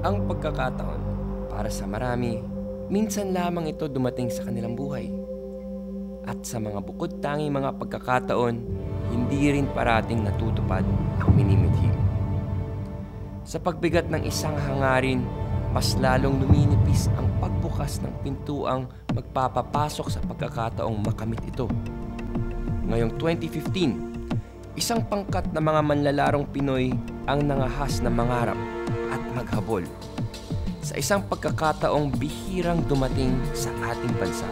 Ang pagkakataon, para sa marami, minsan lamang ito dumating sa kanilang buhay. At sa mga bukod tanging mga pagkakataon, hindi rin parating natutupad ang minimithi. Sa pagbigat ng isang hangarin, mas lalong luminipis ang pagbukas ng pintuang magpapapasok sa pagkakataong makamit ito. Ngayong 2015, isang pangkat na mga manlalarong Pinoy ang nangahas na mangarap at maghabol sa isang pagkakataong bihirang dumating sa ating bansa.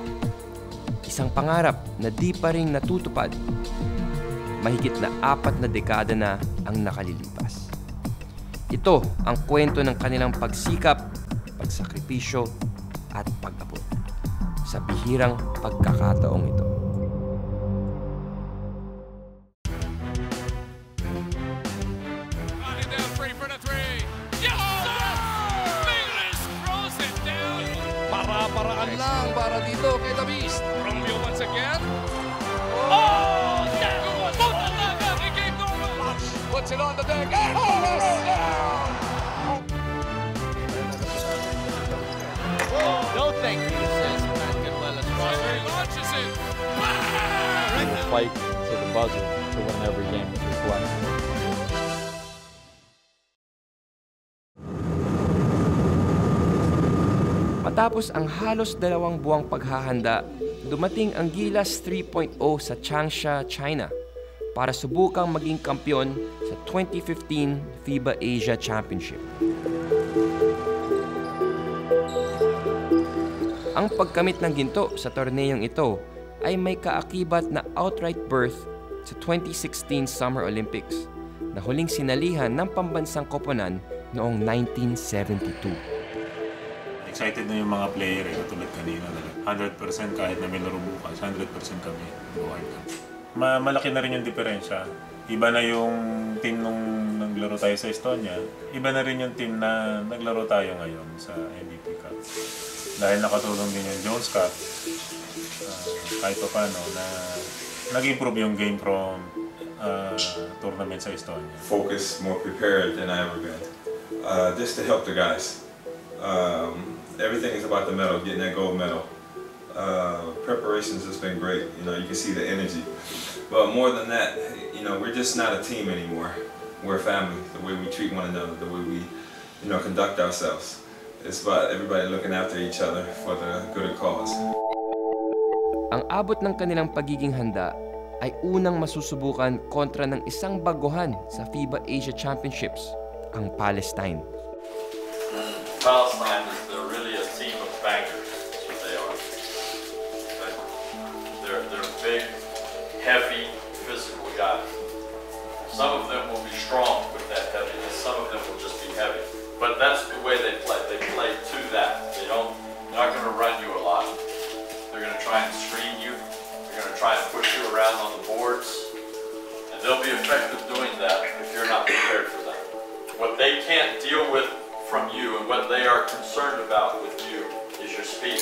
Isang pangarap na di pa rin natutupad. Mahigit na 4 na dekada na ang nakalilipas. Ito ang kwento ng kanilang pagsikap, pagsakripisyo at pag-abot sa bihirang pagkakataong ito. Para-paraan lang para dito kay The Beast. Romeo once again. Oh! Puta talaga! He gave Norman! Puts it on the deck. And down! No thank you, says Matt Ganuelas. He launches it. Fight to the buzzer to win every game that we play. Matapos ang halos 2 buwang paghahanda, dumating ang Gilas 3.0 sa Changsha, China para subukang maging kampiyon sa 2015 FIBA Asia Championship. Ang pagkamit ng ginto sa torneyong ito ay may kaakibat na outright berth sa 2016 Summer Olympics na huling sinalihan ng pambansang koponan noong 1972. Excited na yung mga player katulad kanina. 100% kahit na may laro bukas, 100% kami. Malaki na rin yung diferensya. Iba na yung team nung naglaro tayo sa Estonia. Iba na rin yung team na naglaro tayo ngayon sa MVP Cup. Dahil nakatulong din yung Jones Cup, kahit pa paano, na nag-improve yung game from tournament sa Estonia. Focused, more prepared than I ever been. Just to help the guys. Everything is about the medal, getting that gold medal. Preparations has been great. You know, you can see the energy. But more than that, you know, we're just not a team anymore. We're a family. The way we treat one another, the way we, you know, conduct ourselves. It's about everybody looking after each other for the good cause. Ang abot ng kanilang pagiging handa ay unang masusubukan kontra ng isang baguhan sa FIBA Asia Championships, ang Palestine. Palestine is really a team of bankers. That's what they are. They're big, heavy, physical guys. Some of them will be strong with that heaviness. Some of them will just be heavy. But that's the way they play. They play to that. They're not going to run you a lot. They're going to try and screen you. They're going to try and push you around on the boards. And they'll be effective doing that if you're not prepared for that. What they can't deal with from you and what they are concerned about with you is your speed.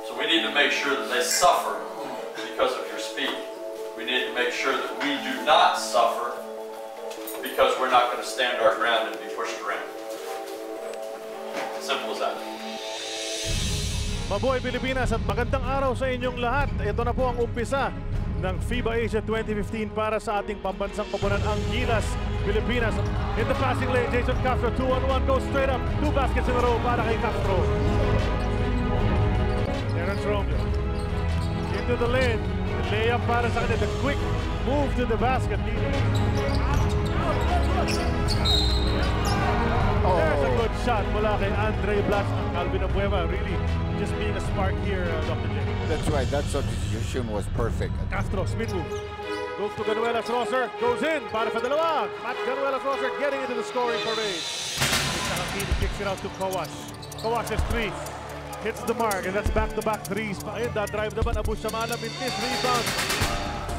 So we need to make sure that they suffer because of your speed. We need to make sure that we do not suffer because we're not going to stand our ground and be pushed around. Simple as that. Mabuhay Pilipinas at magandang araw sa inyong lahat. Ito na po ang umpisa ng FIBA Asia 2015 para sa ating pambansang koponan, ang Gilas Pilipinas. In the passing lane, Jason Castro, 2-on-1, goes straight up. 2 baskets in a row para kay Castro. Terence Romeo into the lane. Layup para sa kanya. The quick move to the basket. There's a good shot mula kay Andre Blas. Calvin Abueva really just being a spark here, Dr. J. That's right. That substitution was perfect. Castro, spin move. Goes to Ganuelas Rosser. Goes in para sa dalawa. Matt Ganuelas Rosser getting into the scoring parade. Sakakini kicks it out to Kawash. Kawash has 3. Hits the mark, and that's back-to-back threes. Ayun, drive naman Abu Shamala. Mintis rebound.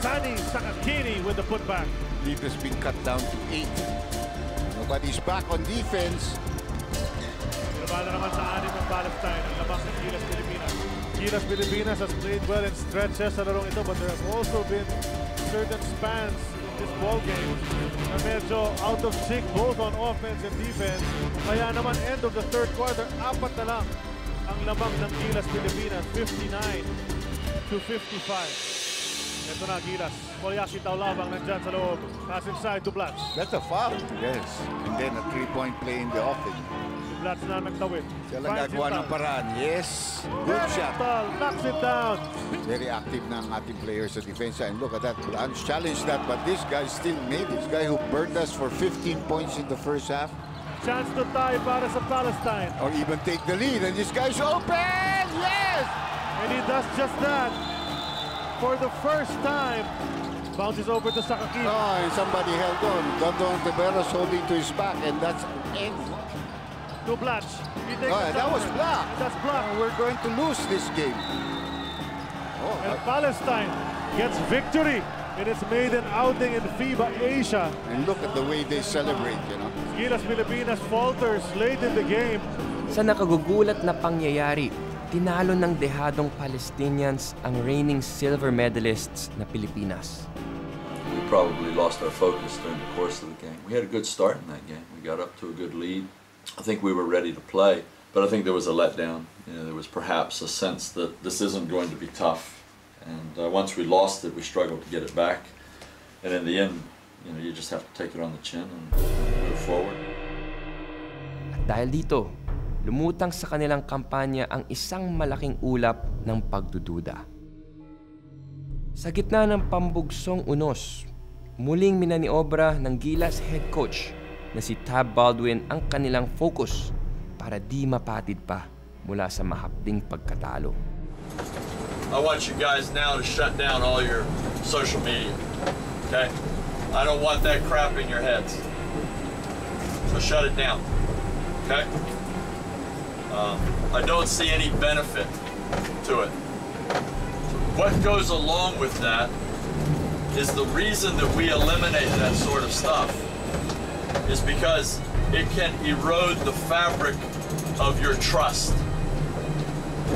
Sani Sakakini with the putback. Lead has been cut down to 8. Nobody's back on defense. Pinabala naman sa 6 ng Palestine. Ang labas ng Gilas Pilipinas. Gilas Pilipinas has played well in stretches sa larong ito, but there have also been certain spans in this ball game na medyo out of sync both on offense and defense. Kaya naman end of the third quarter, 4 na lang ang lamang ng Gilas Pilipinas, 59-55. Ito na Gilas. Koyashi Taulabang nandyan sa loob. Pass inside to Blatch. That's a foul. Yes. And then a 3-point play in the offense. Blatch na nagtawid. Siya lang gagawa ng paraan. Yes. Good shot. Knocks it down. Very active na ang ating players sa defense. And look at that. Blanche challenged that, but this guy still made it. This guy who burned us for 15 points in the first half. Chance to tie para sa Palestine. Or even take the lead. And this guy's open! Yes! And he does just that. For the first time, bounces over to Sakakini. Oh, and somebody held on. Dondon Tiberos holding to his back, and that's end. To Blatch. That was blocked. That's blocked. We're going to lose this game. And Palestine gets victory in its maiden outing in FIBA Asia. And look at the way they celebrate, you know. Gilas Pilipinas falters late in the game. Sa nakagugulat na pangyayari, tinalo ng dehadong Palestinians ang reigning silver medalists na Pilipinas. We probably lost our focus during the course of the game. We had a good start in that game. We got up to a good lead. I think we were ready to play, but I think there was a letdown. You know, there was perhaps a sense that this isn't going to be tough. And once we lost it, we struggled to get it back. And in the end, you know, you just have to take it on the chin and move forward. At dahil dito, lumutang sa kanilang kampanya ang isang malaking ulap ng pagdududa. Sa gitna ng pambugsong unos, muling minaniobra ng Gilas head coach na si Tab Baldwin ang kanilang focus para di mapatid pa mula sa mahapding pagkatalo. I want you guys now to shut down all your social media, okay? I don't want that crap in your heads. So shut it down, okay? I don't see any benefit to it. What goes along with that is the reason that we eliminate that sort of stuff is because it can erode the fabric of your trust.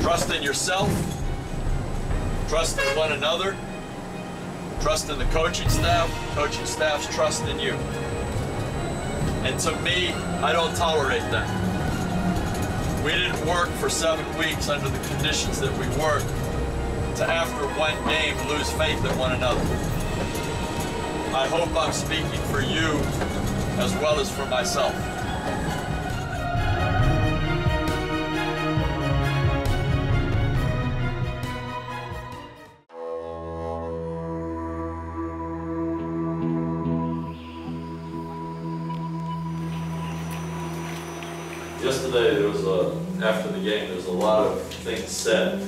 Trust in yourself, trust in one another, trust in the coaching staff's trust in you. And to me, I don't tolerate that. We didn't work for 7 weeks under the conditions that we worked to after one game lose faith in one another. I hope I'm speaking for you as well as for myself. Yesterday, there was after the game, there was a lot of things said, and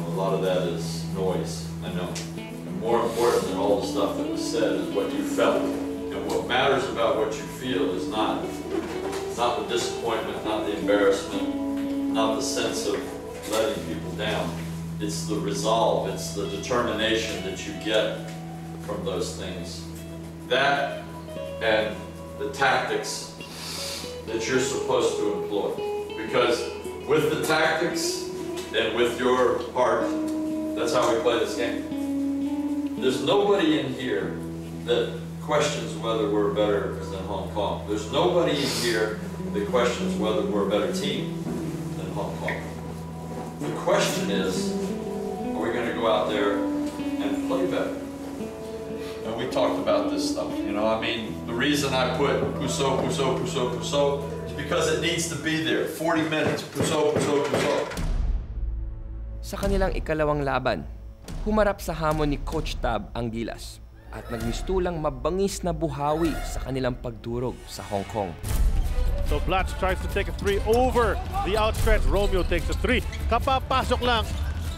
a lot of that is noise, I know. And more important than all the stuff that was said is what you felt. And what matters about what you feel is not the disappointment, not the embarrassment, not the sense of letting people down. It's the resolve, it's the determination that you get from those things. That and the tactics that you're supposed to employ. Because with the tactics and with your heart, that's how we play this game. There's nobody in here that questions whether we're better than Hong Kong. There's nobody in here that questions whether we're a better team than Hong Kong. The question is, are we going to go out there and play better? And we talked about this stuff, you know, I mean, the reason I put Puso is because it needs to be there. 40 minutes, Puso. Sa kanilang ikalawang laban, humarap sa hamon ni Coach Tab ang Gilas at nagmistulang mabangis na buhawi sa kanilang pagdurog sa Hong Kong. So Blatch tries to take a 3 over the outstretch. Romeo takes a 3. Kapapasok lang.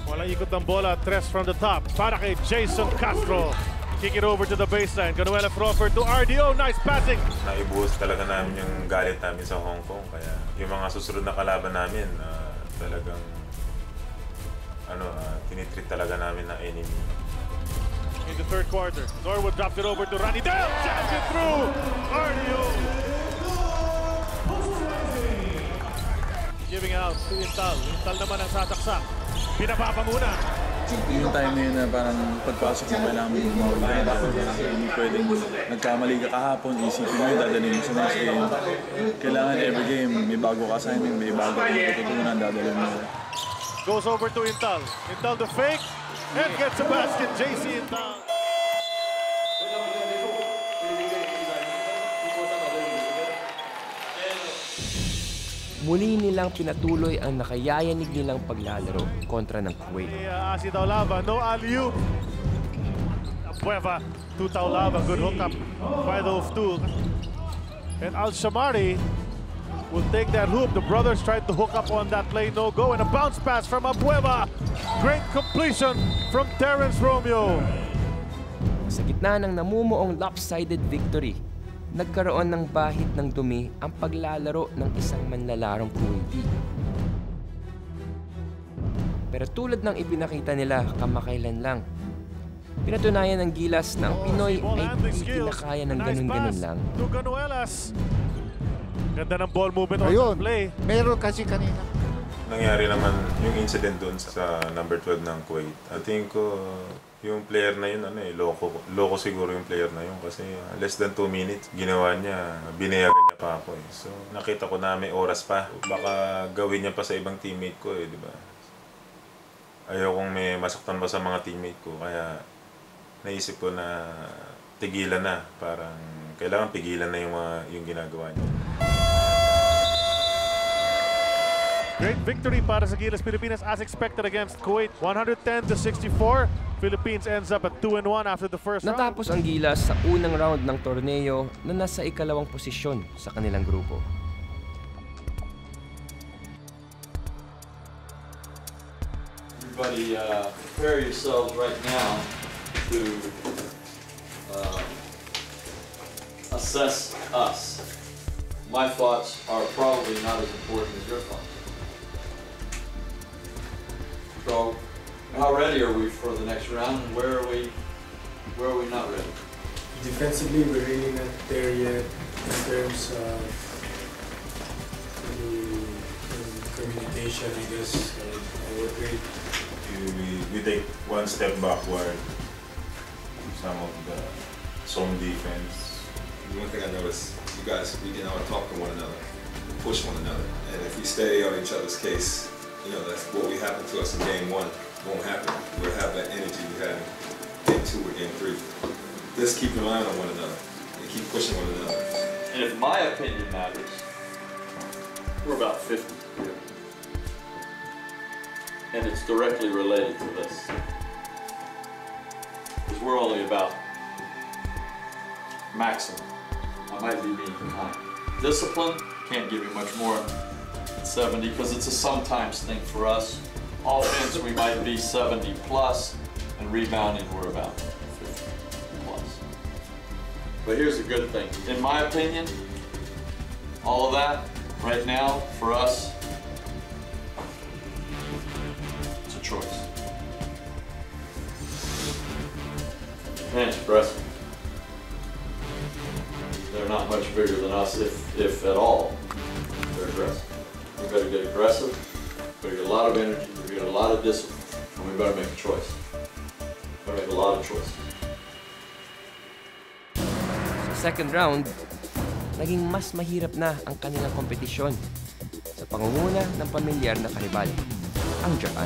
Walang ikot ng bola. Tres from the top para kay Jason Castro. Kick it over to the baseline. Ganuela Crawford to RDO. Nice passing. Naibuhos talaga namin yung galit namin sa Hong Kong. Kaya yung mga susunod na kalaban namin, talagang tinitreat talaga namin na enemy. In the third quarter, Norwood drops it over to Ronnie Dale. Jams it through. RDO. Giving out to Intal. Intal naman ang sataksak. Pinapapa muna. yung time na yun na parang pagpasok mo kailangan mo bumawi ka. Hindi pwedeng nagkamali ka kahapon, isipin mo yun, dadalhin mo sa next game. Kailangan every game, may bago ka assignment, may bago ka tututunan, dadalhin mo. Goes over to Intal. Intal the fake and gets a basket. JC Intal. Muli nilang pinatuloy ang nakayayanig nilang paglalaro kontra ng Kuwait. Asi Taulava, no alley-oop. Abueva to Taulava, good hookup by those two. And Al-Shamari will take that hoop. The brothers tried to hook up on that play, no go. And a bounce pass from Abueva. Great completion from Terrence Romeo. Sa gitna ng namumuong lopsided victory, nagkaroon ng bahid ng dumi ang paglalaro ng isang manlalarong Kuwaiti. Pero tulad ng ipinakita nila kamakailan lang, pinatunayan ng Gilas na ang Pinoy ay hindi kinakaya ng ganun-ganun lang. Ganda ng ball movement on play. Meron kasi kanina. Nangyari naman yung incident doon sa number 12 ng Kuwait. I think yung player na yun, loko siguro yung player na yun kasi less than 2 minutes, ginawa niya, binayagan niya pa ako eh. So, nakita ko na may oras pa. Baka gawin niya pa sa ibang teammate ko eh, di ba? Ayaw kong may masaktan pa sa mga teammate ko, kaya naisip ko na tigilan na. Parang kailangan pigilan na yung ginagawa niya. Great victory para sa Gilas Pilipinas as expected against Kuwait. 110-64. Philippines ends up at 2-1 after the first round. Natapos ang Gilas sa unang round ng torneo na nasa ikalawang posisyon sa kanilang grupo. Everybody prepare yourselves right now to assess us. My thoughts are probably not as important as your thoughts. So, how ready are we for the next round, and where are we not ready? Defensively, we're really not there yet in terms of the communication, I guess, our grade. We take one step backward. Some of the zone defense. One thing I noticed, you guys, we can all talk to one another, push one another, and if we stay on each other's case, you know, that's what we happened to us in game 1 won't happen. We'll have that energy we had in game 2 or game 3. Just keep an eye on one another and keep pushing one another. And if my opinion matters, we're about 50 here. And it's directly related to this. Because we're only about maximum. I might be being kind. Discipline, can't give you much more than 70 because it's a sometimes thing for us. Offense, we might be 70 plus, and rebounding, we're about 50 plus. But here's the good thing. In my opinion, all of that, right now, for us, it's a choice. And it's aggressive. They're not much bigger than us, if at all. They're aggressive. We better get aggressive, we better get a lot of energy, we better get a lot of discipline, and we better make a choice. We better make a lot of choices. Sa second round, naging mas mahirap na ang kanilang kompetisyon sa pangunguna ng pamilyar na karibal, ang Japan.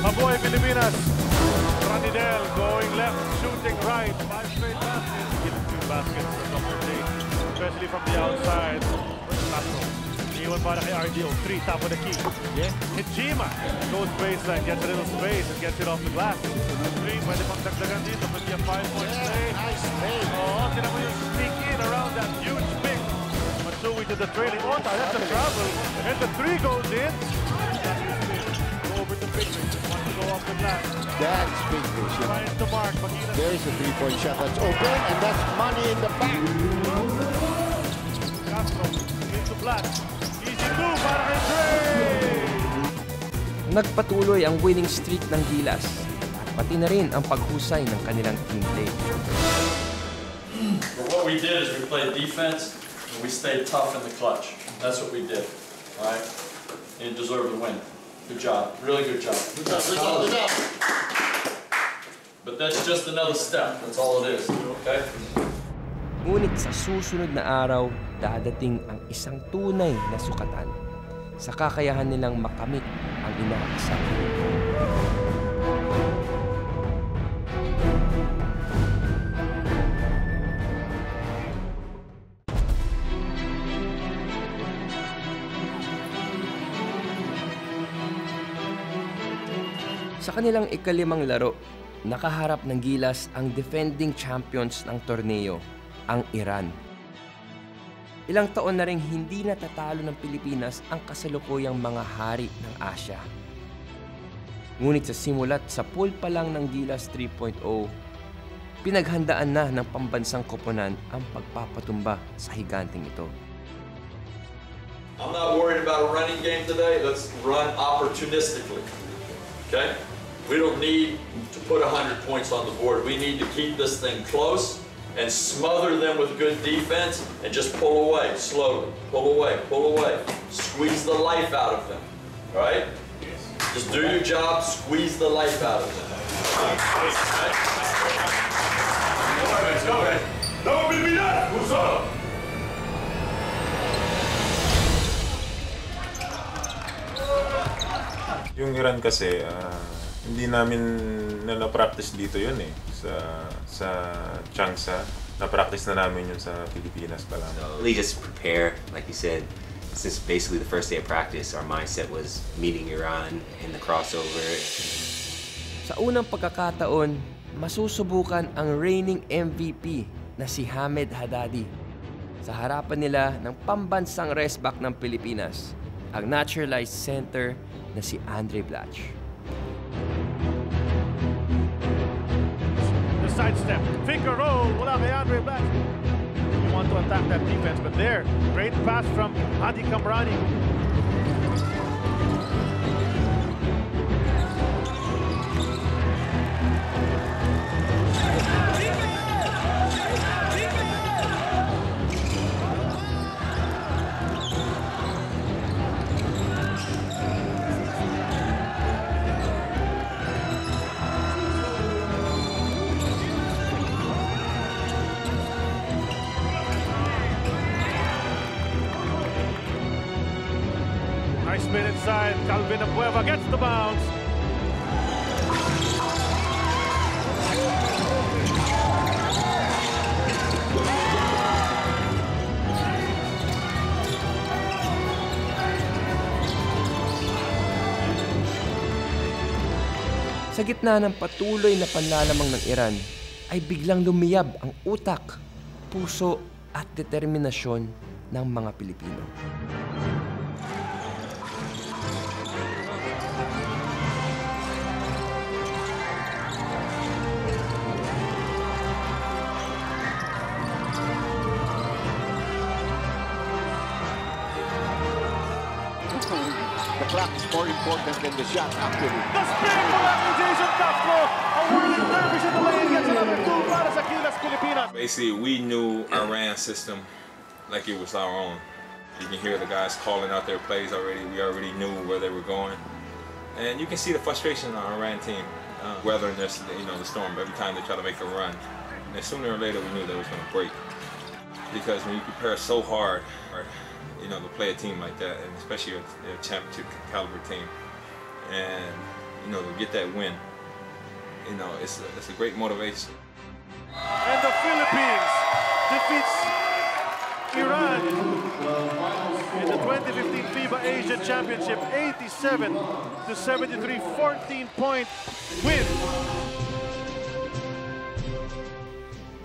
Mabuhay Pilipinas! Ranidel going left, shooting right. 5 straight baskets. Given 2 baskets for Dr. J, especially from the outside. Castro. Iwan para kay RDO. 3, top of the key. Yeah. Hijima goes baseline, gets a little space and gets it off the glass. 3, pwede pang dagdagan dito. Could be a 5-point play. Nice play. Oh, tinan mo yung sneak in around that huge pick. Matsui to the trailing. Oh, that's a travel. And the 3 goes in. Over to Bigfish. Wants to go off the glass. That's Bigfish. Trying to mark. There's a 3-point shot that's open, and that's money in the bank. Castro into black. Easy 2 para kay Dre! Nagpatuloy ang winning streak ng Gilas at pati na rin ang paghusay ng kanilang team play. But what we did is we played defense and we stayed tough in the clutch. That's what we did. All right? You deserve to win. Good job. Really good job. Good job. Good job. Good job. But that's just another step. That's all it is. Okay? Ngunit sa susunod na araw, dadating ang isang tunay na sukatan sa kakayahan nilang makamit ang inaasahan. Sa kanilang ikalimang laro, nakaharap ng gilas ang defending champions ng torneo, ang Iran. Ilang taon na ring hindi natatalo ng Pilipinas ang kasalukuyang mga hari ng Asya. Ngunit sa simulat sa pool pa lang ng Gilas 3.0, pinaghandaan na ng pambansang koponan ang pagpapatumba sa higanteng ito. I'm not worried about a running game today. Let's run opportunistically. Okay? We don't need to put 100 points on the board. We need to keep this thing close and smother them with good defense and just pull away slowly. Pull away, pull away. Squeeze the life out of them. All right? Just do your job, squeeze the life out of them. Yung Iran kasi, hindi namin na-practice dito yun eh. Sa Changsha, na-practice na namin yun sa Pilipinas pa lang. So, really just prepare, like you said, since basically the first day of practice, our mindset was meeting Iran in the crossover. Sa unang pagkakataon, masusubukan ang reigning MVP na si Hamed Haddadi. Sa harapan nila ng pambansang restback ng Pilipinas, ang naturalized center na si Andre Blatch. The sidestep, finger roll, wala kay Andre Blatch. You want to attack that defense, but there, great pass from Hadi Kamrani. Spin inside, Calvin Abueva gets the bounce. Sa gitna ng patuloy na panlalamang ng Iran, ay biglang lumiyab ang utak, puso at determinasyon ng mga Pilipino. The clock is more important than the shot, actually. The spin mula kay Jason Castro. A whirling dervish in the lane gets another two para sa Gilas Pilipinas. Basically, we knew Iran's system like it was our own. You can hear the guys calling out their plays already. We already knew where they were going. And you can see the frustration on our Iran team weathering this, the storm every time they try to make a run. And sooner or later, we knew they was going to break. Because when you prepare so hard, to play a team like that, and especially a championship caliber team, and to get that win, it's a great motivation. And the Philippines defeats Iran in the 2015 FIBA Asia Championship, 87-73, 14-point win.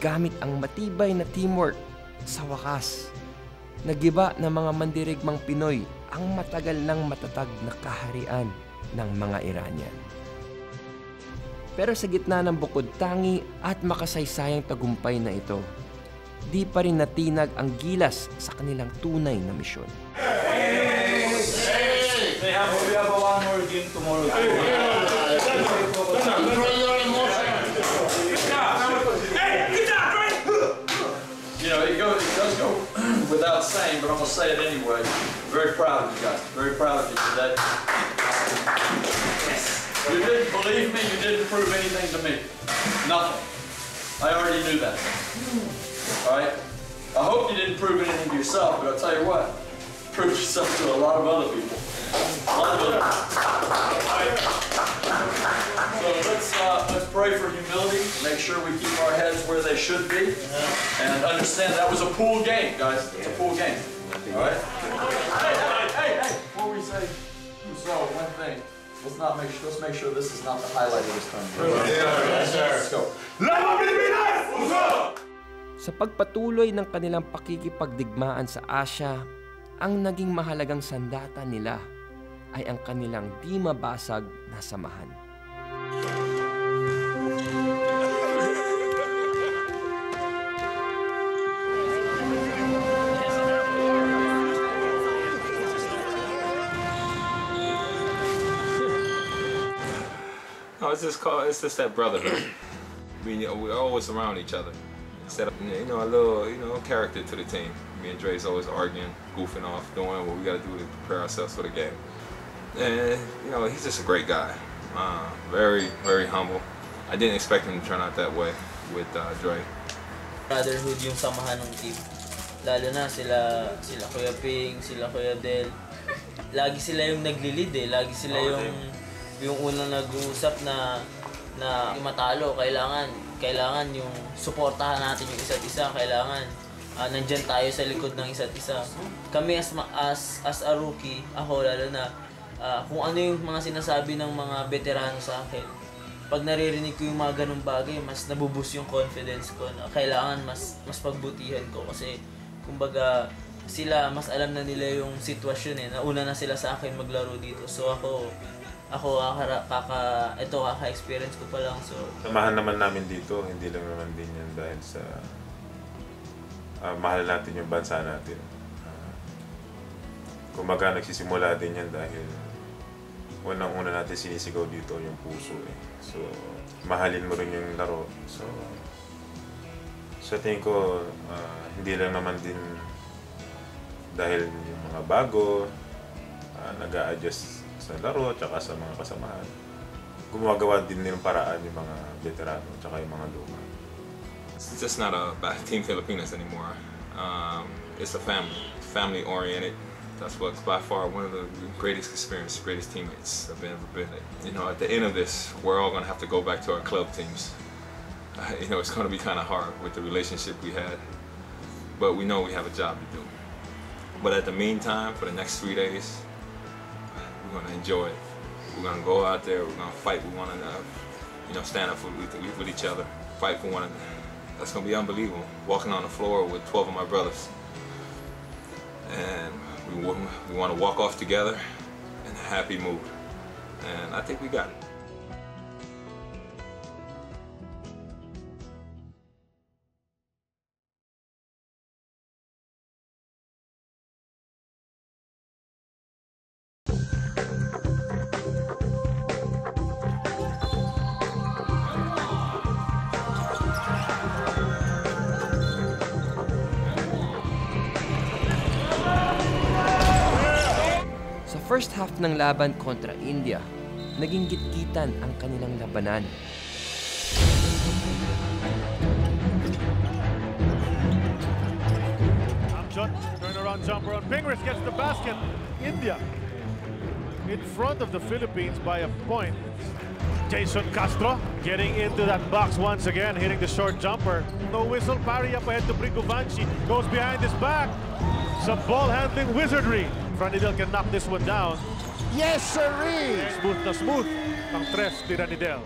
Gamit ang matibay na teamwork, sa wakas, nagiba ng mga mandirigmang Pinoy ang matagal ng matatag na kaharian ng mga Iranian. Pero sa gitna ng bukod-tangi at makasaysayang tagumpay na ito, di pa rin natinag ang Gilas sa kanilang tunay na misyon. We have one more game tomorrow. Control your emotions. It does go without without saying, but I'm going to say it anyway. Very proud of you guys. Very proud of you today. You didn't believe me. You didn't prove anything to me. Nothing. I already knew that. All right? I hope you didn't prove anything to yourself, but I'll tell you what. Prove yourself to a lot of other people. A lot of other people. So let's pray for humility. Make sure we keep our heads where they should be. And understand that was a pool game, guys. It's a pool game. All right? Hey! Before we say so, one thing. Let's make sure this is not the highlight of this tournament. Yes, sir. Let's go. Sa pagpatuloy ng kanilang pakikipagdigmaan sa Asia, ang naging mahalagang sandata nila ay ang kanilang di mabasag na samahan. No, it's just that brotherhood. We're always around each other. Instead of, a little, character to the team. Me and Dre's always arguing, goofing off, doing what we got to do to prepare ourselves for the game. And, he's just a great guy. Very, very humble. I didn't expect him to turn out that way with Dre. Brotherhood yung samahan ng team. Lalo na sila Kuya Ping, sila Kuya Del. Lagi sila yung nagli-lead eh. Lagi sila yung unang nag-uusap na matalo. Kailangan yung suportahan natin yung isa't isa. Kailangan nandyan tayo sa likod ng isa't isa. Kami as a rookie, ako lalo na, kung ano yung mga sinasabi ng mga veterano sa akin, pag naririnig ko yung mga ganung bagay, mas nabuboost yung confidence ko na kailangan mas pagbutihan ko kasi kumbaga sila mas alam na nila yung sitwasyon eh. Nauna na sila sa akin maglaro dito. So ako kaka-experience ko pa lang. So samahan naman namin dito, hindi lang naman din yan dahil sa mahal natin yung bansa natin. Kumbaga nagsisimula din yan dahil unang-una natin sinisigaw dito yung puso eh. So mahalin mo rin yung laro. So sa tingin ko, hindi lang naman din dahil yung mga bago, nag-a-adjust sa laro at sa mga kasamahan. Gumagawa din ng paraan yung mga veterano at yung mga luma. It's just not a bad Team Filipinas anymore. It's a family oriented. That's what's by far one of the greatest experiences, greatest teammates I've ever been at. At the end of this, we're all going to have to go back to our club teams. It's going to be kind of hard with the relationship we had, but we know we have a job to do. But at the meantime, for the next 3 days, we're going to enjoy it. We're going to go out there, we're going to fight with one another, stand up with each other, fight for one another. That's going to be unbelievable, walking on the floor with 12 of my brothers. And we want to walk off together in a happy mood. And I think we got it. First half ng laban kontra India, naging gitgitan ang kanilang labanan. Amjad, turnaround jumper on Pingris gets the basket. India in front of the Philippines by a point. Jason Castro getting into that box once again, hitting the short jumper. No whistle, parry up ahead to Brigovanci. Goes behind his back. Some ball handling wizardry. Ranidel can knock this one down. Yes, sirree! Smooth na smooth ang tres ni Ranidel.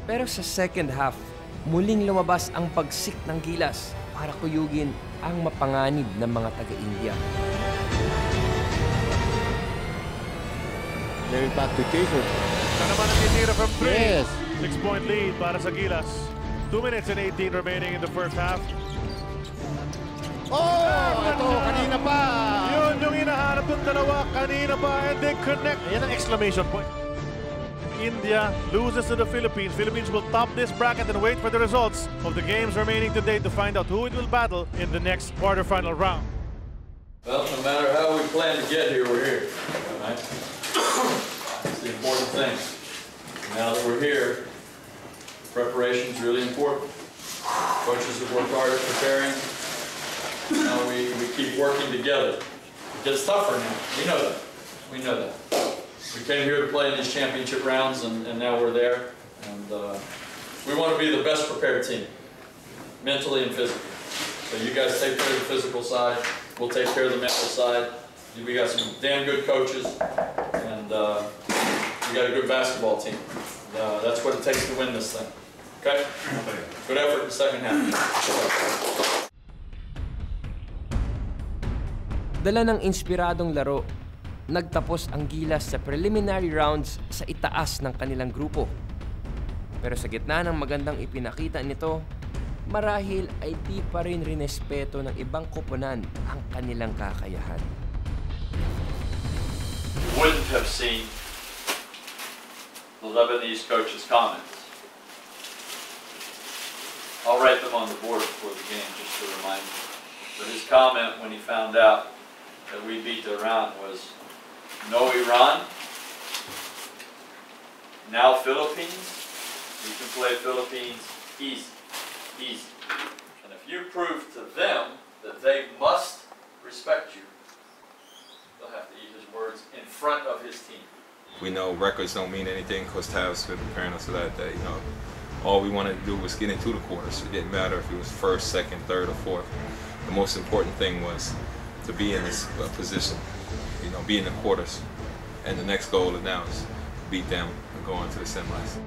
Pero sa second half, muling lumabas ang pagsik ng gilas para kuyugin ang mapanganib ng mga taga-India. Very back to Jason. Ito naman ang titira from 3. Yes. 6-point lead para sa Gilas. 2 minutes and 18 remaining in the first half. Ito, kanina pa! Yun yung hinahanap ng dalawa, kanina pa, and they connect. Ayan ang exclamation point. India loses to the Philippines. Philippines will top this bracket and wait for the results of the games remaining today to find out who it will battle in the next quarterfinal round. Well, no matter how we plan to get here, we're here. Right? That's the important thing. Now that we're here, preparation is really important. Coaches have worked hard at preparing. Now we keep working together. It gets tougher now. We know that. We know that. We came here to play in these championship rounds, and now we're there. And we want to be the best prepared team, mentally and physically. So you guys take care of the physical side. We'll take care of the mental side. We got some damn good coaches, and we got a good basketball team. That's what it takes to win this thing. Okay? Good effort in the second half. Dala ng inspiradong laro, nagtapos ang Gilas sa preliminary rounds sa itaas ng kanilang grupo. Pero sa gitna ng magandang ipinakita nito, marahil ay di pa rin rinespeto ng ibang koponan ang kanilang kakayahan. Wouldn't have seen the Lebanese coach's comments. I'll write them on the board before the game just to remind you. But his comment when he found out that we beat Iran was, no Iran, now Philippines, we can play Philippines easy, easy. And if you prove to them that they must respect you, they'll have to eat his words in front of his team. We know records don't mean anything. Coach Tav's been preparing us for that, you know, all we wanted to do was get into the quarters. It didn't matter if it was first, second, third, or fourth. The most important thing was to be in this position, you know, be in the quarters. And the next goal now is beat them and go on to the semis.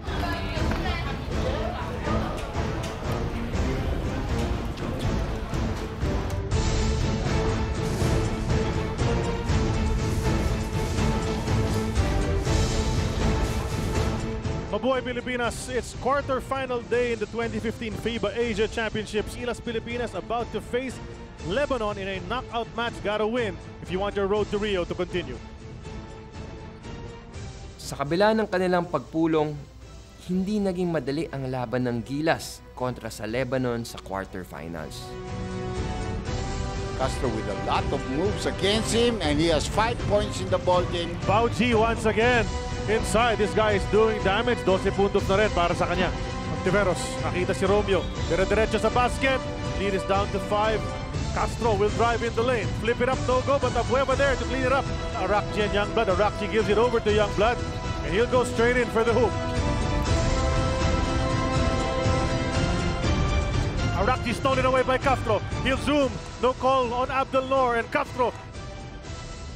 Mabuhay Pilipinas, it's quarter-final day in the 2015 FIBA Asia Championships. Gilas Pilipinas about to face Lebanon in a knockout match. Gotta win if you want your road to Rio to continue. Sa kabila ng kanilang pagpulong, hindi naging madali ang laban ng Gilas kontra sa Lebanon sa quarterfinals. Castro with a lot of moves against him, and he has 5 points in the ball game. Bauchi once again inside. This guy is doing damage. 12 puntos na rin para sa kanya. Ontiveros, nakita si Romeo. Dire-diretso sa basket. Lead is down to 5. Castro will drive in the lane. Flip it up, no go, but Abueva there to clean it up. Arakji and Youngblood. Arakji gives it over to Youngblood, and he'll go straight in for the hoop. Arakji stolen away by Castro. He'll zoom. No call on Abdel Noor and Castro.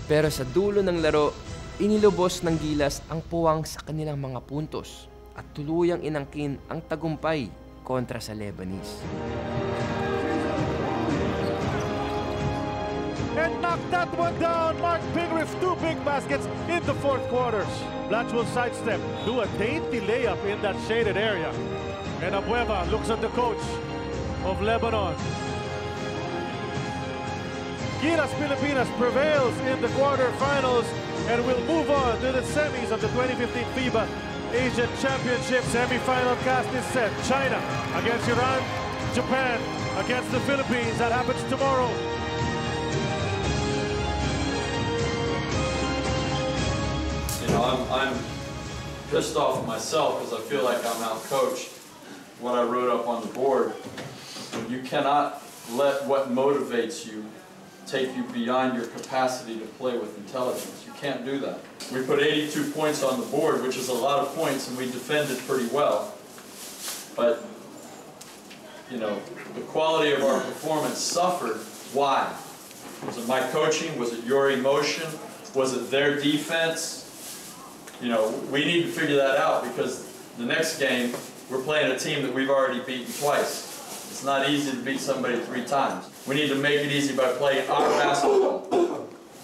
Pero sa dulo ng laro, inilubos ng Gilas ang puwang sa kanilang mga puntos at tuluyang inangkin ang tagumpay kontra sa Lebanese. And knock that one down. Mark Pingriff, 2 big baskets in the fourth quarters. Blatch will sidestep, do a dainty layup in that shaded area. And Abueva looks at the coach of Lebanon. Gilas Pilipinas prevails in the quarterfinals and will move on to the semis of the 2015 FIBA Asian Championship. Semi-final cast is set. China against Iran, Japan against the Philippines. That happens tomorrow. You know, I'm pissed off at myself because I feel like I'm out-coached. What I wrote up on the board, you cannot let what motivates you take you beyond your capacity to play with intelligence. You can't do that. We put 82 points on the board, which is a lot of points, and we defended pretty well. But, you know, the quality of our performance suffered. Why? Was it my coaching? Was it your emotion? Was it their defense? You know, we need to figure that out because the next game, we're playing a team that we've already beaten twice. It's not easy to beat somebody 3 times. We need to make it easy by playing our basketball.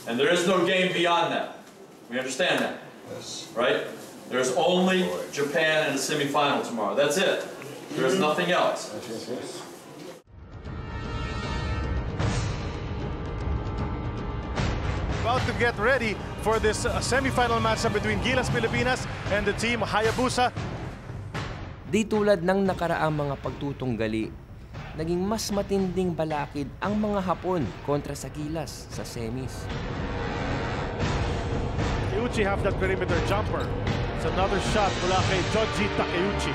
And there is no game beyond that. We understand that? Yes. Right? There's only Japan in the semifinal tomorrow. That's it. There's nothing else. About to get ready for this semifinal matchup between Gilas Pilipinas and the team Hayabusa. Di tulad ng nakaraang mga pagtutunggali, naging mas matinding balakid ang mga Hapon kontra sa Gilas sa semis. Takeuchi have that perimeter jumper. It's another shot mula kay Joji Takeuchi.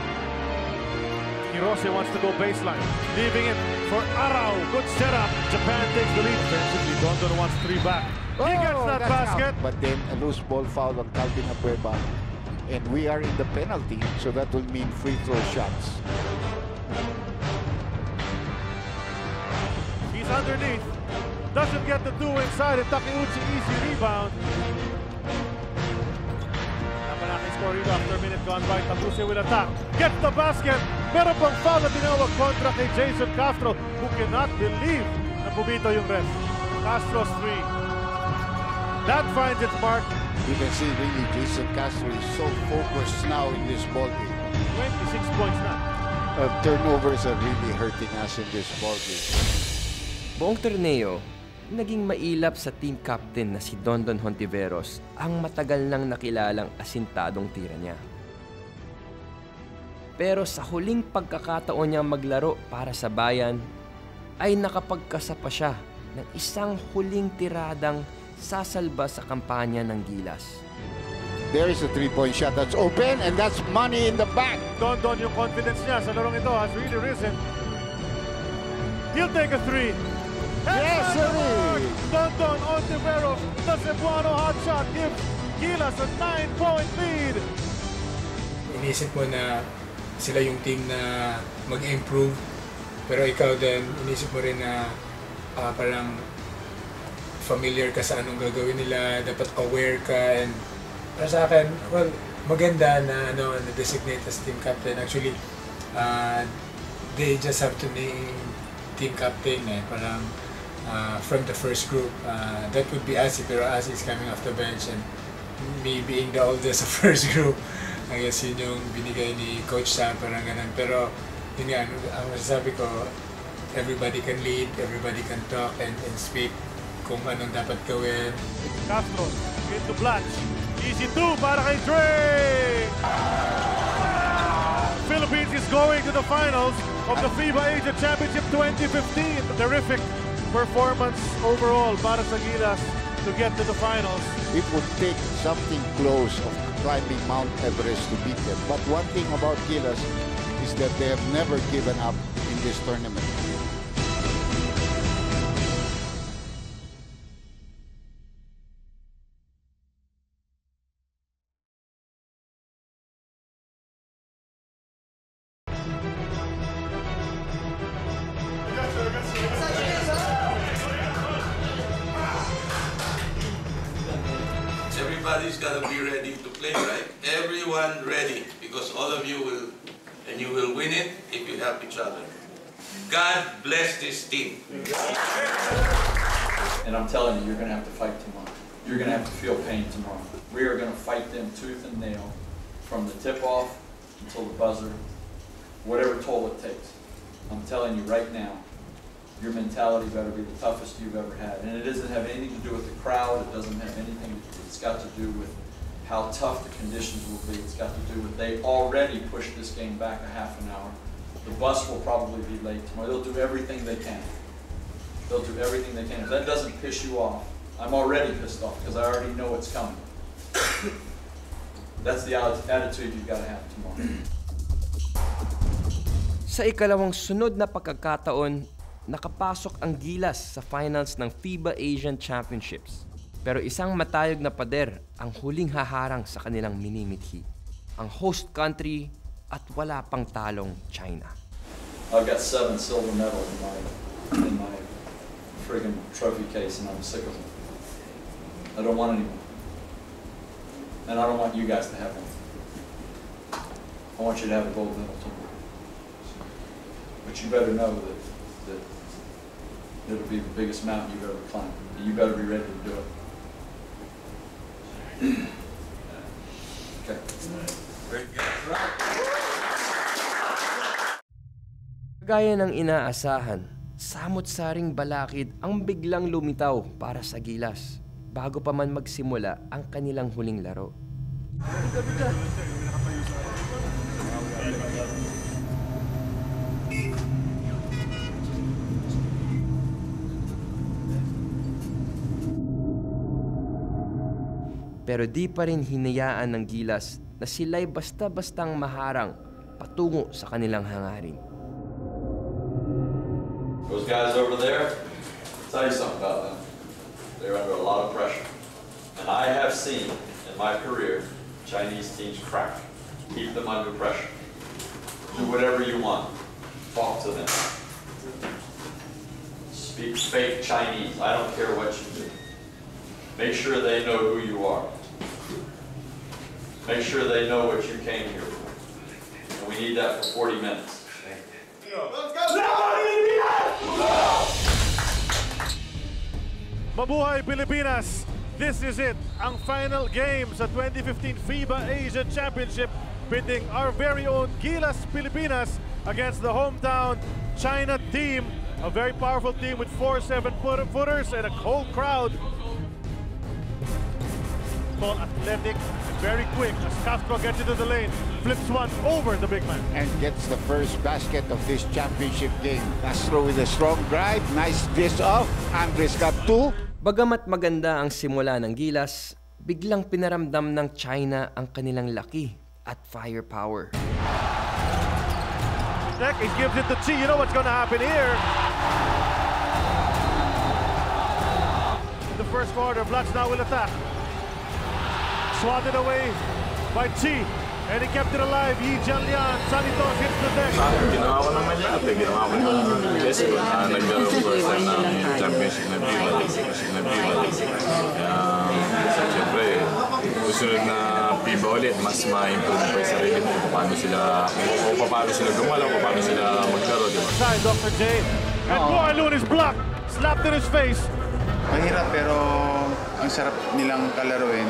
Hirose wants to go baseline, leaving it for Arao. Good setup. Japan takes the lead. Defensively, Dondon wants 3 back. He gets that basket. Out. But then a loose ball foul on Calvin Abueva. And we are in the penalty, so that will mean free throw shots. He's underneath. Doesn't get the 2 inside. And Takeuchi easy rebound. Napanaki score rebound after a minute gone by. Tabuse will attack. Gets the basket. Meron pang foul na tinawag kontra kay Jason Castro, who cannot believe na bumito yung ref. Castro's 3. That finds its mark. You can see really Jason Castro is so focused now in this ball game. 26 points na. Turnovers are really hurting us in this ball game. Buong torneo, naging mailap sa team captain na si Dondon Hontiveros ang matagal nang nakilalang asintadong tira niya. Pero sa huling pagkakataon niya maglaro para sa bayan, ay nakapagkasa pa siya ng isang huling tiradang sasalba sa kampanya ng Gilas. There is a 3-point shot that's open and that's money in the bank. Dondon, yung confidence niya sa larong ito has really risen. He'll take a 3. Yes, sir! Dondon Hontiveros, the Cebuano hot shot gives Gilas a 9-point lead. Inisip mo na sila yung team na mag-improve, pero ikaw din, inisip mo rin na parang familiar ka sa anong gagawin nila, dapat aware ka, and para sa akin, well, maganda na na-designate as team captain. Actually, they just have to name team captain parang from the first group. That would be Asi, pero Asi is coming off the bench, and me being the oldest of first group, I guess yun yung binigay ni Coach Sam, parang ganun. Pero yun nga, ang masasabi ko, everybody can lead, everybody can talk and speak kung anong dapat gawin. Castro into Blanch. Easy 2 para kay Dre! Philippines is going to the finals of the FIBA Asia Championship 2015. Terrific performance overall para sa Gilas to get to the finals. It would take something close of climbing Mount Everest to beat them. But one thing about Gilas is that they have never given up in this tournament. Everybody's got to be ready to play, right? Everyone ready, because all of you will, and you will win it if you help each other. God bless this team. And I'm telling you, you're going to have to fight tomorrow. You're going to have to feel pain tomorrow. We are going to fight them tooth and nail from the tip-off until the buzzer, whatever toll it takes. I'm telling you right now, your mentality better be the toughest you've ever had. And it doesn't have anything to do with the crowd. It doesn't have anything, it's got to do with how tough the conditions will be. It's got to do with they already pushed this game back a half an hour. The bus will probably be late tomorrow. They'll do everything they can. They'll do everything they can. If that doesn't piss you off, I'm already pissed off because I already know it's coming. That's the attitude you've got to have tomorrow. Sa ikalawang sunod na pagkakataon, nakapasok ang Gilas sa finals ng FIBA Asian Championships. Pero isang matayog na pader ang huling haharang sa kanilang minimithi. Ang host country at wala pang talong China. I've got 7 silver medals in my friggin' trophy case, and I'm sick of them. I don't want any more. And I don't want you guys to have one. I want you to have a gold medal tomorrow. But you better know that it'll be the biggest mountain you've ever climbed. And you better be ready to do it. Okay. Gaya ng inaasahan, samot-saring balakid ang biglang lumitaw para sa Gilas bago pa man magsimula ang kanilang huling laro. Pero di pa rin hinayaan ng Gilas na sila'y basta-bastang maharang patungo sa kanilang hangarin. Those guys over there, I'll tell you something about them. They're under a lot of pressure. And I have seen in my career Chinese teams crack. Keep them under pressure. Do whatever you want. Talk to them. Speak fake Chinese. I don't care what you do. Make sure they know who you are. Make sure they know what you came here for. And we need that for 40 minutes. Mabuhay Pilipinas! This is it, ang final game sa 2015 FIBA Asia Championship pitting our very own Gilas Pilipinas against the hometown China team. A very powerful team with 4 7-footers and a whole crowd. Tall, athletic, very quick as Castro gets into the lane, flips one over the big man. And gets the first basket of this championship game. Castro with a strong drive, nice dish off. Andres got 2. Bagamat maganda ang simula ng Gilas, biglang pinaramdam ng China ang kanilang laki at firepower. Neck, he gives it to Chi. You know what's going to happen here. In the first quarter, Blacks now will attack. Swatted away by Chi. And he kept it alive. Yi Jianlian, Sanitos hits the deck. Ginawa ko naman lahat eh. Ginawa ko ng best ko na nagkaroon first time namin yung championship na FIBA. Kaya, siyempre, susunod na FIBA ulit, mas ma-improve pa yung sarili mo kung paano sila gumalaw, kung paano sila maglaro, di ba? Side, Dr. J. And Boalun is blocked. Slapped in his face. Mahirap pero ang sarap nilang kalaruin.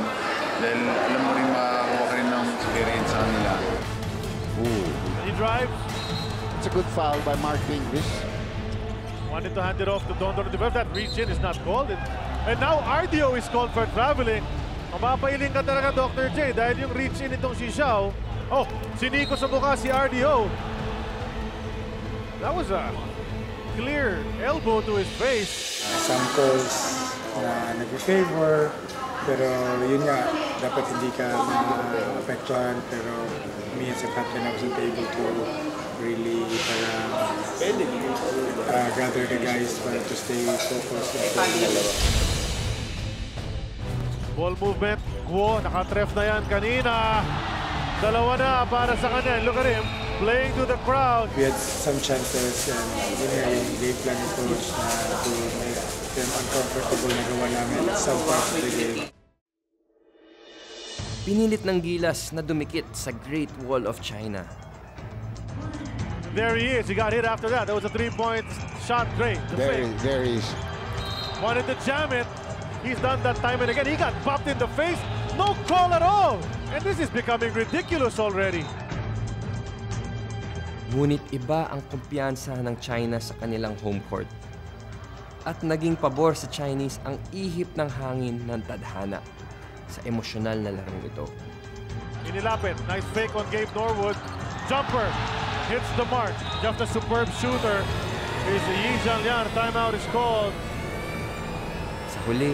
Dahil alam mo rin makakuha ka rin ng experience sa kanila. He drives. It's a good foul by Mark Inglis. Wanted to hand it off to Don Donovan. That reach in is not called. And now RDO is called for traveling. Mapapailing ka talaga, Dr. J, dahil yung reach in itong si Xiao. Oh, siniko sa mukha si RDO. That was a clear elbow to his face. Some calls na nag-favor. Pero yun nga, dapat hindi ka na-apektuhan. Pero me as a captain, I wasn't able to really gather the guys to stay focused. Ball movement, Guo, nakatref na yan kanina. Dalawa na para sa kanya. Look at him, playing to the crowd. We had some chances and yun nga yung game plan ng coach na to make them uncomfortable na gawa namin some parts of the game. Pinilit ng Gilas na dumikit sa Great Wall of China. There he is. He got hit after that. That was a 3-point shot. Great. There he is. Wanted to jam it. He's done that time and again. He got popped in the face. No call at all. And this is becoming ridiculous already. Ngunit iba ang kumpiyansa ng China sa kanilang home court. At naging pabor sa Chinese ang ihip ng hangin ng tadhana sa emosyonal na larong ito. Inilapit. Nice fake on Gabe Norwood. Jumper. Hits the mark. Just a superb shooter. Is Yi Jianlian. Timeout is called. Sa huli,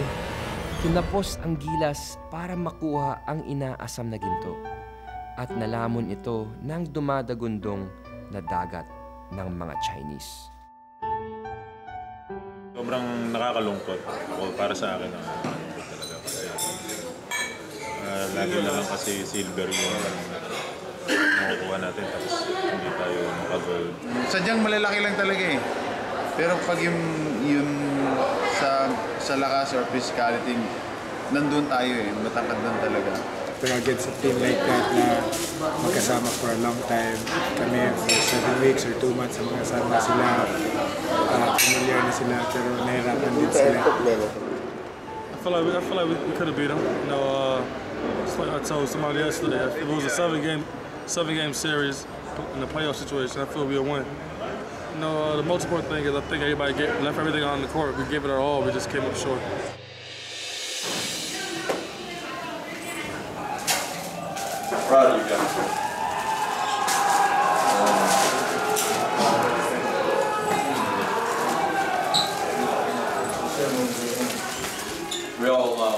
kinapos ang Gilas para makuha ang inaasam na ginto. At nalamon ito ng dumadagundong na dagat ng mga Chinese. Sobrang nakakalungkot ako para sa akin talaga kasi lagi na lang kasi silver yung nakukuha natin tapos hindi tayo naka-gold. Sadyang malalaki lang talaga eh. Pero pag yung sa lakas or physicality, nandun tayo eh. Matangkad lang talaga. Pero against a team like that na magkasama for a long time, kami for 7 weeks or 2 months na magkasama sila, familiar na sila, pero nahirapan din sila. I feel like we could have beat them. You know, like I told somebody else today, if it was a 7-game series in the playoff situation, I feel we'll win. You know, the most important thing is I think everybody left everything on the court. We gave it our all. We just came up short. Proud of you guys.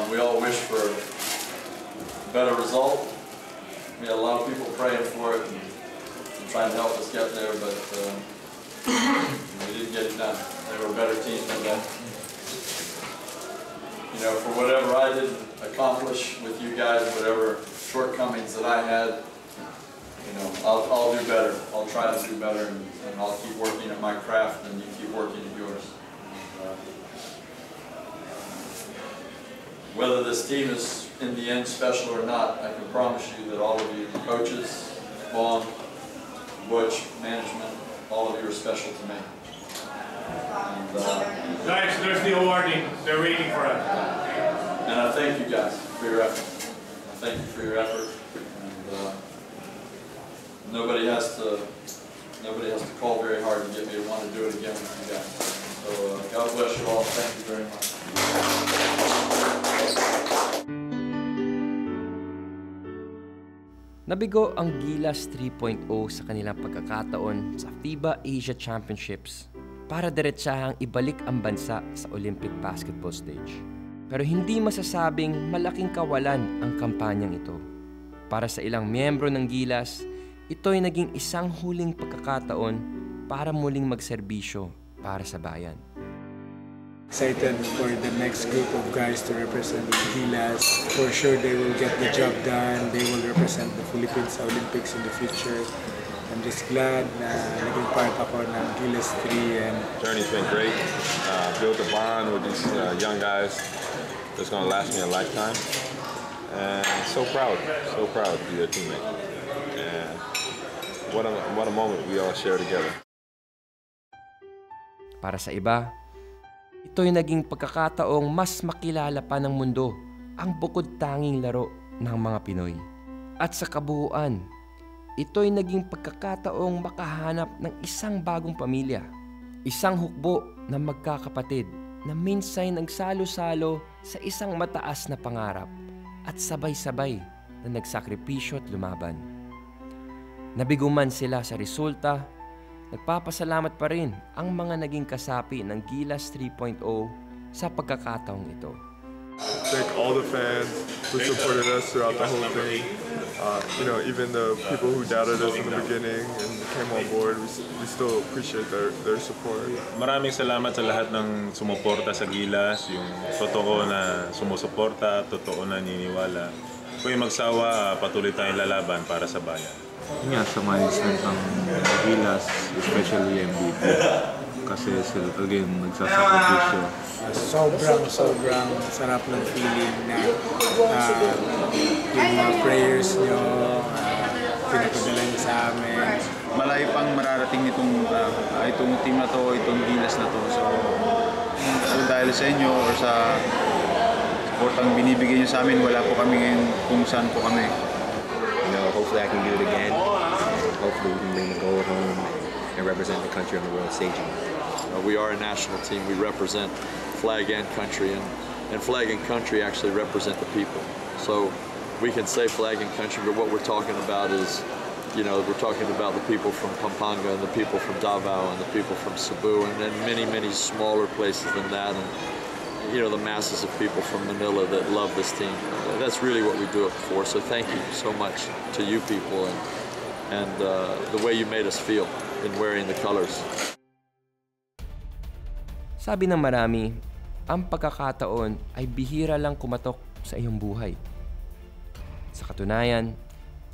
We all wish for better result. We had a lot of people praying for it and trying to help us get there, but we didn't get it done. They were a better team than that. You know, for whatever I didn't accomplish with you guys, whatever shortcomings that I had, you know, I'll do better. I'll try to do better, and I'll keep working at my craft, and you keep working at yours. Whether this team is in the end special or not, I can promise you that all of you, coaches, Vaughn, Butch, management, all of you are special to me. And, guys, there's the awarding. They're waiting for us. And I thank you guys for your effort. I thank you for your effort. And nobody has to call very hard to get me to want to do it again with you guys. So God bless you all. Thank you very much. Nabigo ang Gilas 3.0 sa kanilang pagkakataon sa FIBA Asia Championships para diretsahang ibalik ang bansa sa Olympic basketball stage. Pero hindi masasabing malaking kawalan ang kampanyang ito. Para sa ilang miyembro ng Gilas, ito'y naging isang huling pagkakataon para muling magserbisyo para sa bayan. Excited for the next group of guys to represent Gilas. For sure they will get the job done. They will represent the Philippines sa Olympics in the future. I'm just glad na naging part ako ng Gilas 3. And journey's been great. Built a bond with these young guys that's going to last me a lifetime. And so proud to be their teammate. And what a moment we all share together. Para sa iba, ito'y naging pagkakataong mas makilala pa ng mundo ang bukod-tanging laro ng mga Pinoy. At sa kabuuan, ito'y naging pagkakataong makahanap ng isang bagong pamilya. Isang hukbo ng magkakapatid na minsan nagsalo-salo sa isang mataas na pangarap at sabay-sabay na nagsakripisyo at lumaban. Nabigo man sila sa resulta, nagpapasalamat pa rin ang mga naging kasapi ng Gilas 3.0 sa pagkakataong ito. Thank all the fans who supported us throughout the whole thing. Even the people who doubted us in the beginning and came on board, we still appreciate their support. Maraming salamat sa lahat ng sumuporta sa Gilas, yung totoo na sumusuporta, totoo na niniwala. Kung magsawa, patuloy tayong lalaban para sa bayan. Yun nga, sa management ng Gilas, especially MVP. Kasi sila again, nagsasakripisyo. Sobrang sarap ng feeling na yung mga prayers nyo, pinapadala nyo sa amin. Malayo pang mararating itong team na to, itong Gilas na to. So dahil sa inyo or sa supportang binibigay nyo sa amin, wala po kami ngayon kung saan po kami. Hopefully I can do it again. Hopefully we can bring the gold home and represent the country on the world stage. We are a national team. We represent flag and country, and flag and country actually represent the people. So we can say flag and country, but what we're talking about is, we're talking about the people from Pampanga and the people from Davao and the people from Cebu and then many, many smaller places than that. And, the masses of people from Manila that love this team. That's really what we do it for. So thank you so much to you people and the way you made us feel in wearing the colors. Sabi ng marami, ang pagkakataon ay bihira lang kumatok sa iyong buhay. Sa katunayan,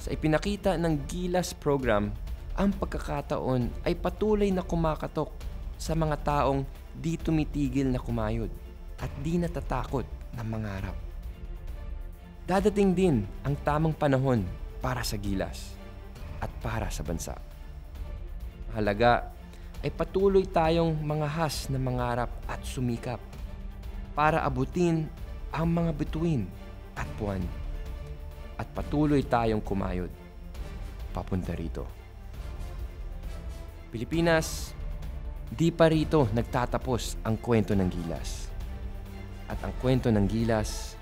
sa ipinakita ng Gilas program, ang pagkakataon ay patuloy na kumakatok sa mga taong di tumitigil na kumayod at di natatakot na mangarap. Dadating din ang tamang panahon para sa Gilas at para sa bansa. Mahalaga ay patuloy tayong mangahas na mangarap at sumikap para abutin ang mga bituin at buwan at patuloy tayong kumayod papunta rito. Pilipinas, di pa rito nagtatapos ang kwento ng Gilas. At ang kwento ng Gilas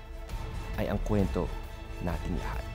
ay ang kwento nating lahat.